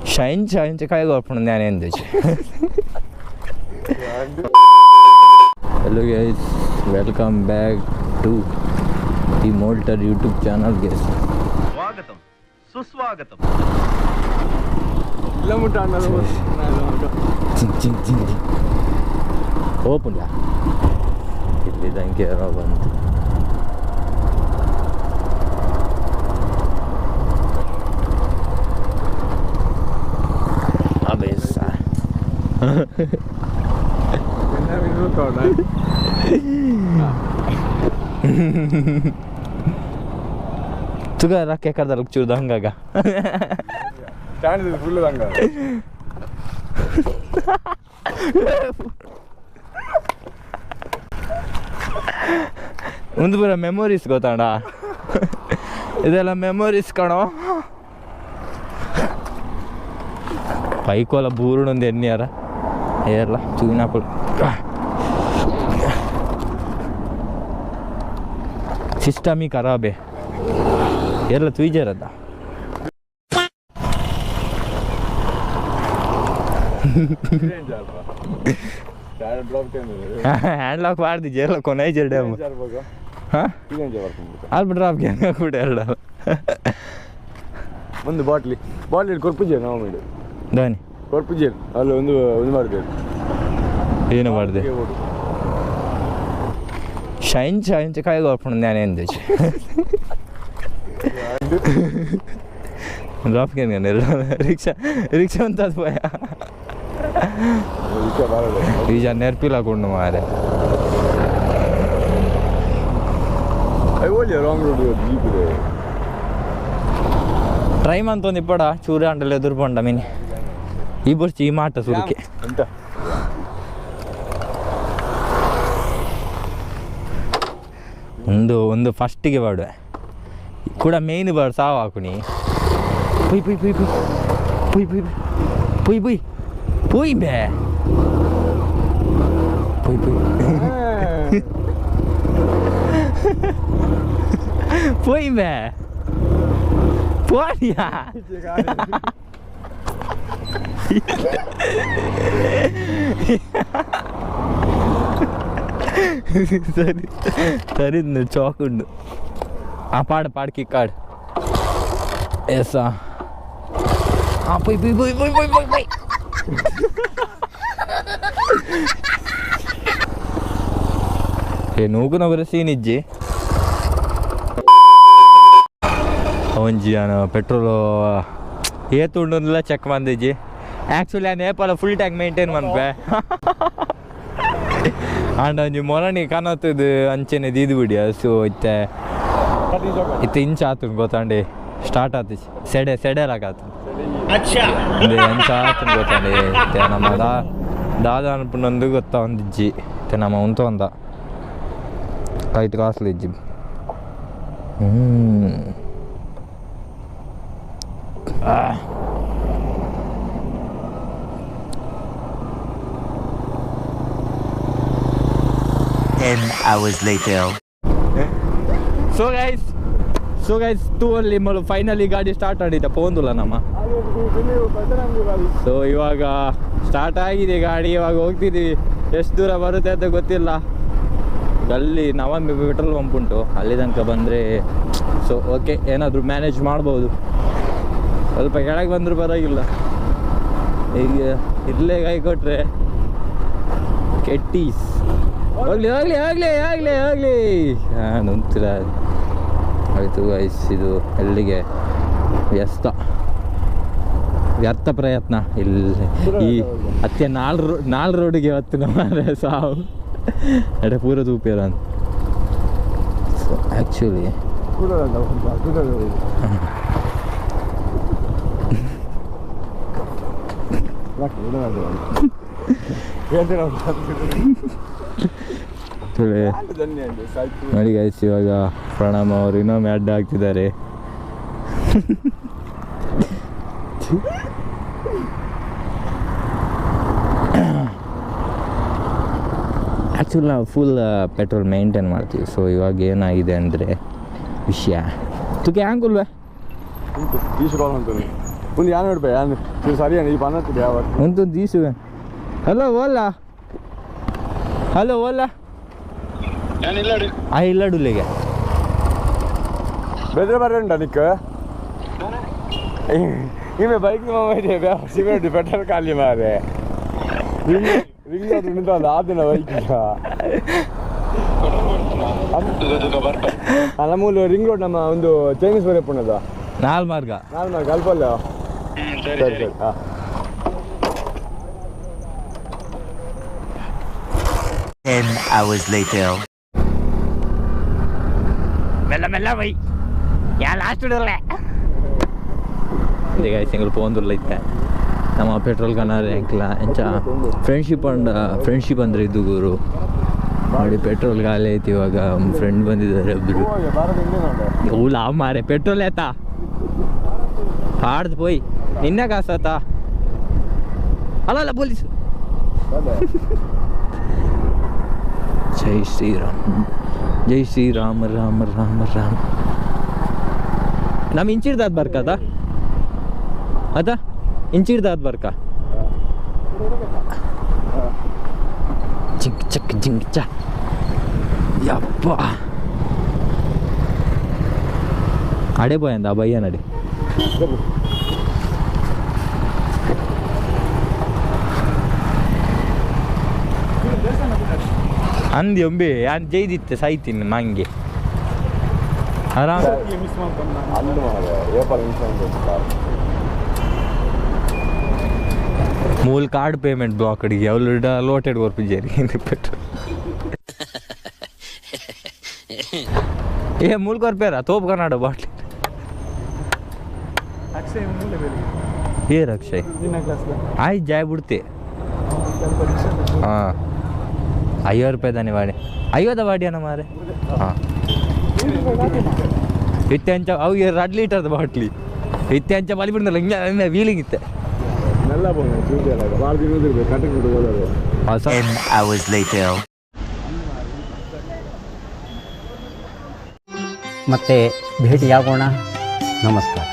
Shain kaya golpun yani ende. Hello guys, welcome back to the Molter YouTube channel guys. Swagatam, suswagatam. Open ya. ಇಲ್ಲಿ ದಂಗೆ ಬಂತು. Abessa. Tuga rakke karda lukchur dangaga. Channel full danga. ಒಂದು ಬರ memories ಗೊತ್ತಾಡ ಇದೆಲ್ಲ memories ಕಣೋ ಪೈಕೋಲ ಬೂರುಣೊಂದು ಎಣ್ಣೆಯಾರ ಏರ್ಲ ಚೂನಾಪುಲ್ ಸಿಸ್ಟಮಿ ಖರಾಬೆ ಎಲ್ಲ ತುಯ್ಜರದ್ದ hand lock ಮಾಡ್ದಿದ್ದೆ ಎಲ್ಲ ಕೊನೆ ಡ್ಯಾಮ್ ಅಲ್ಲಿ ಡ್ರಾಪ್ ಕೂಡ ಎರಡು ಒಂದು ಬಾಟ್ಲಿ ಕೊರ್ಪುಜೆ ನಾವು ಮಾಡಿ ದಾನಿ ಕೊರ್ಪುಜೆ ಅಲ್ಲಿ ಒಂದು ಮಾಡಿದೆ ಏನು ಮಾಡಿದೆ ಶೈನ್ ಕಾಯಿ ಕೊರ್ಪಣ ನಾನು ಎಂದ ಡ್ರಾಪ್ ಎರಡು ರಿಕ್ಷಾ ಅಂತ ಅದು ಭಯ ಈಗ ನೆರ್ಪಿಲಾಕೊಂಡು ಮಾರೆ ಟ್ರೈ ಮಂತೊಂದು ಇಪ್ಪಡ ಚೂರು ಅಂಡಲ್ಲಿ ಎದುರ್ಕೊಂಡ ಮೀನಿ ಈ ಬರ್ಚಿ ಈ ಮಾಟ ಸುರುಕೆ ಒಂದು ಫಸ್ಟಿಗೆ ಬಾಡುವೆ ಕೂಡ ಮೇಯ್ನ್ ಬಾಡು ಸಾವು ಹಾಕುನಿ ಪುಯ್ ಪುಯ್ ಪುಯ್ ಪುಯ್ ಪುಯ್ ಪುಯ್ ಪುಯ್ ಪುಯ್ ಪುಯ್ ಬೇ ಪುಯ್ ಪುಯ್ ಪುಯ್ ಬೇ ಪೋಡಿಯಾ ಸರಿ ಸರಿ ಚಾಕುಂಡು ಆ ಪಾಡು ಕಿಕ್ಕಾಡು ಎಸ್ಸಾ ಪುಯ್ ಪುಯ್ ಪುಯ್ ಪುಯ್ ಪುಯ್ ಪುಯ್ ಪುಯ್ ನೂಗುನವರ ಸೀನ್ ಇಜ್ಜಿ ಒಂಜಿ ನಾನು ಪೆಟ್ರೋಲು ಏತುಂಡೆಲ್ಲ ಚೆಕ್ ಮಾಡಿದ್ಜಿ ಆ್ಯಕ್ಚುಲಿ ಆ ನೇಪಾಳ ಫುಲ್ ಟ್ಯಾಂಕ್ ಮೇಂಟೈನ್ ಮಾಡ್ಬೆ ಆಂಡ ಒಂಜಿ ಮೊರಣಿ ಕಾಣತ್ತದು ಅಂಚೆನೆ ದೀದು ಬಿಡಿ ಹಸು ಇತ್ತೆ ಇಂಚ ಆತು ಗೊತ್ತಾಂಡಿ ಸ್ಟಾರ್ಟ್ ಆತು ಸೆಡೆಲಾಗಾತು ಅಂಚ ಆತು ಗೊತ್ತಾಂಡಿ ನಮ್ಮ ದಾದ ಅನ್ಪುಂಡೊಂದು ಗೊತ್ತಾ ಒಂದಿಜ್ಜಿ ನಮ್ಮ ಉಂತ ಒಂದ ಐದು ಕಾಸ್ಲಿ ಇಜ್ಜಿ hours later. So guys ಅಲ್ಲಿ ಫೈನಲಿ ಗಾಡಿ ಸ್ಟಾರ್ಟ್ ಆಡಿದ್ದ ಪೋಂದುಲ್ಲ ನಮ್ಮ ಸೊ ಇವಾಗ ಸ್ಟಾರ್ಟ್ ಆಗಿದೆ ಗಾಡಿ ಇವಾಗ ಹೋಗ್ತಿದ್ದೀವಿ ಎಷ್ಟು ದೂರ ಬರುತ್ತೆ ಅಂತ ಗೊತ್ತಿಲ್ಲ ಅಲ್ಲಿ ನವಂಬಿ ಪೆಟ್ರೋಲ್ ಪಂಪ್ ಉಂಟು ಅಲ್ಲಿ ತನಕ ಬಂದರೆ ಸೊ ಓಕೆ ಏನಾದರೂ ಮ್ಯಾನೇಜ್ ಮಾಡ್ಬೋದು ಸ್ವಲ್ಪ ಕೆಳಗೆ ಬಂದರೂ ಪರವಾಗಿಲ್ಲ ಈಗ ಇಲ್ಲೇ ಕೈ ಕೊಟ್ಟರೆ ಕೆಟ್ಟೀಸ್ ಹೋಗ್ಲಿ ಹಾಂ ನಂತರ ಆಯಿತು ಗೈಸ್ ಇದು ಎಲ್ಲಿಗೆ ವ್ಯರ್ಥ ಪ್ರಯತ್ನ ಇಲ್ಲಿ ಈ ಅತ್ಯ ನಾಲ್ ರೋಡಿಗೆ ಹೊತ್ತು ನಮ್ಮ ಸಾವು ಅಡೆ ಪೂರ ತೂಪೇರ ಅಂತ ಸೊ ಆ್ಯಕ್ಚುಲಿ ನೋಡಿ ಗೈಸ್ ಇವಾಗ ಪ್ರಣಾಮ್ ಅವರು ಇನ್ನೊಮ್ಮೆ ಅಡ್ಡ ಹಾಕ್ತಿದ್ದಾರೆ ಆ್ಯಕ್ಚುಲಿ ನಾವು ಫುಲ್ ಪೆಟ್ರೋಲ್ ಮೇಂಟೈನ್ ಮಾಡ್ತೀವಿ ಸೊ ಇವಾಗ ಏನಾಗಿದೆ ಅಂದರೆ ವಿಷಯ ತುಕೆ ಹ್ಯಾಂಗುಲ್ವೇ ಉಂಟು ಈಶ್ವರ ಅಂತ ಒಂದು ಯಾನ್ ನೋಡ್ಬೇ ಯಾನ್ ಸರಿಯಾಗಿ ಈ ಪನ್ನತ್ತಿದೆ ಯಾವ ಒಂದು ದೀಸುವೆ ಹಲೋ ಓಲಾ ಹಲೋ ಓಲಾ ಆ ಇಲ್ಲಡುಲ್ಲಿಗೆ ಬೆದ್ರೆ ಬರണ്ട ನಿಕ್ಕ ಇವೆ ಬೈಕ್ ಇದೆ ಸಿಮೆಂಟ್ ಪೆಟ್ರೋಲ್ ಖಾಲಿ ಮಾರೆ ರಿಂಗ್ ರೋಡ್ ನಿಂತ ಆದಿನ ಬೈಕ್ ನಮ್ಮೂಲು ರಿಂಗ್ ರೋಡ್ ನಮ್ಮ ಒಂದು ಚೈನೀಸ್ ಬರೆ ಪುಣದ ನಾಲ್ ಮಾರ್ಗ ಅಲ್ಪಲ್ಲ ಸರಿ ಸರಿ ಹಾಂ 10 hours later. ಮೆಲ್ಲ ಮೆಲ್ಲ ಬೈ ಯಾ ಲಾಸ್ಟ್ ಇಡಲ್ಲ ಈಗ ಸಿಂಗಲ್ ಪೋಂದುಲ್ಲ ಇತ್ತೆ ನಮ್ಮ ಪೆಟ್ರೋಲ್ ಕನಾರೆ ಎಂಕ್ಲ ಎಂಚ ಫ್ರೆಂಡ್ಶಿಪ್ ಅಂದರೆ ಇದು ಗುರು ನೋಡಿ ಪೆಟ್ರೋಲ್ ಖಾಲಿ ಐತಿ ಇವಾಗ ಫ್ರೆಂಡ್ ಬಂದಿದ್ದಾರೆ ಒಬ್ರು ಇವ್ಲ ಮಾರೆ ಪೆಟ್ರೋಲ್ ಆಯ್ತಾ ಹಾಡ್ದು ಪೋಯ್ ನಿನ್ನ ಕಾಸಾತಾ ಅಲ್ಲ ಪೊಲೀಸ್ ಜೈ ಶ್ರೀರಾಮ್ ರಾಮ ರಾಮ ರಾಮ ನಮ್ಮ ಇಂಚಿರ್ದಾದ್ ಬರ್ಕದ ಅದ ಇಂಚಿರ್ದಾದ್ ಬರ್ಕ ಜಿಂಕ್ ಚಕ್ ಜಿಂಕ್ ಚ ಯಪ್ಪ ಅಡೆ పోయిందా భయ్య నడి ಅಂದಿ ಒಮ್ಮೆ ಯಾನ್ ಜೈದಿತ್ತೆ ಸಾಯ್ತೀನಿ ಮಂಗೆ ಆರಾಮ್ ಮೂಲ ಕಾರ್ಡ್ ಪೇಮೆಂಟ್ ಬ್ಲಾಕ್ ಅಡಿಗೆ ಅವಳು ಲೋಟೆಡ್ ಕೊರ್ಪಿಜೇರಿ ಪೆಟ್ರೋಲ್ ಏ ಮೂಲ ಕೊರ್ಪೇರ ತೋಪ್ ಕರ್ನಾಡ ಬಾಟ್ಲಿ ಏರ್ ಅಕ್ಷಯ್ ಆಯ್ತು ಜಾಯ್ ಬಿಡ್ತೆ ಹಾಂ 50 ರೂಪಾಯಿ ತಾನೆ ವಾಡಿ 50 ವಾಡಿಯನ ಮಾರೆ ಹಾಂ ಇತ್ತೆಂಚ ಅವು 2 ಲೀಟರ್ದ ಬಾಟ್ಲಿ ಇತ್ತೆಂಚ ಬಲಿ ಬಿಡ್ದಲ್ಲ ಹಿಂಗೆ ವೀಲಿಂಗ್ ಇತ್ತೆ 10 hours later. ಮತ್ತೆ ಭೇಟಿಯಾಗೋಣ. ನಮಸ್ಕಾರ.